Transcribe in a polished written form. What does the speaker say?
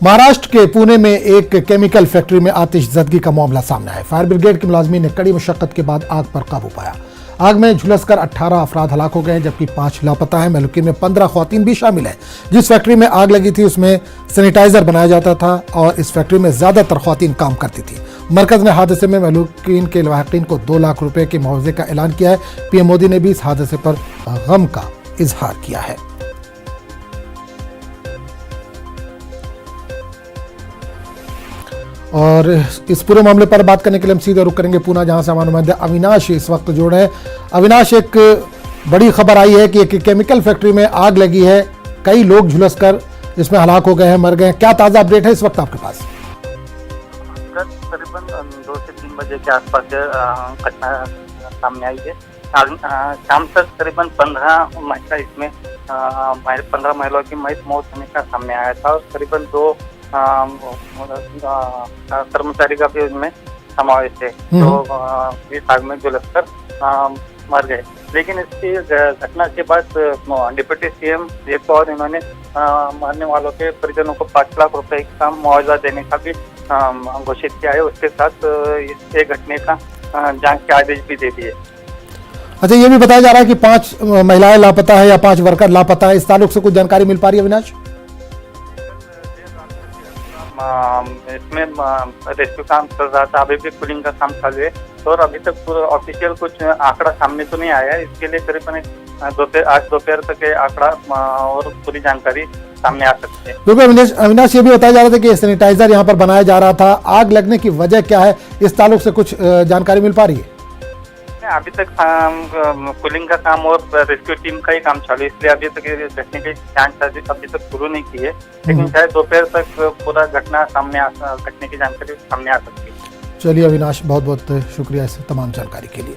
महाराष्ट्र के पुणे में एक केमिकल फैक्ट्री में आतिशज़दगी का मामला सामने आया। फायर ब्रिगेड के मुलाजमीन ने कड़ी मशक्कत के बाद आग पर काबू पाया। आग में झुलसकर 18 अफराद हलाक हो गए, जबकि 5 लापता हैं। महलूकी में 15 ख्वातीन भी शामिल हैं। जिस फैक्ट्री में आग लगी थी उसमें सैनिटाइजर बनाया जाता था और इस फैक्ट्री में ज्यादातर ख्वातीन काम करती थी। मरकज ने हादसे में महलूकीन के लाहिकीन को 2 लाख रुपए के मुआवजे का ऐलान किया है। पीएम मोदी ने भी इस हादसे पर गम का इजहार किया है। और इस पूरे मामले पर बात करने के लिए हम सीधे रुक करेंगे पूना, जहां से हमारे नुमाइंदे अविनाश इस वक्त जुड़े हैं। अविनाश, एक बड़ी खबर आई है कि एक केमिकल फैक्ट्री में आग लगी है, कई लोग झुलसकर इसमें हलाक हो गए हैं, मर गए हैं। क्या ताज़ा अपडेट है इस वक्त आपके पास? करीबन 2 से 3 बजे के आसपास घटना सामने आई है। शाम तक करीबन 15 महिला इसमें 15 महिलाओं की मौत होने का सामने आया था और करीबन 2 कर्मचारी का भी उसमें समावेश है, जो इस आग में झुलसकर मर गए। लेकिन इसकी घटना के बाद डिप्टी सीएम एक और इन्होंने मरने वालों के परिजनों को 5 लाख रुपए का मुआवजा देने का भी घोषित किया है। उसके साथ इस घटने का जांच के आदेश भी दे दिए। अच्छा, ये भी बताया जा रहा है कि 5 महिलाएं लापता है या 5 वर्कर लापता है। इस ताल्लुक से कुछ जानकारी मिल पा रही है अविनाश? इसमें रेस्क्यू काम चल रहा था, अभी भी कूलिंग का काम चालू है और अभी तक पूरा ऑफिशियल कुछ आंकड़ा सामने तो नहीं आया है। इसके लिए करीबन आज दोपहर तक के आंकड़ा और पूरी जानकारी सामने आ सकती है। बिल्कुल अविनाश, ये भी बताया जा रहा था कि सैनिटाइजर यहाँ पर बनाया जा रहा था। आग लगने की वजह क्या है, इस ताल्लुक से कुछ जानकारी मिल पा रही है? अभी तक कूलिंग का काम और रेस्क्यू टीम का ही काम चालू है, इसलिए अभी तक घटने की जांच अभी तक शुरू नहीं की है। लेकिन शायद दोपहर तक पूरा घटने की जानकारी सामने आ सकती है। चलिए अविनाश, बहुत बहुत शुक्रिया इस तमाम जानकारी के लिए।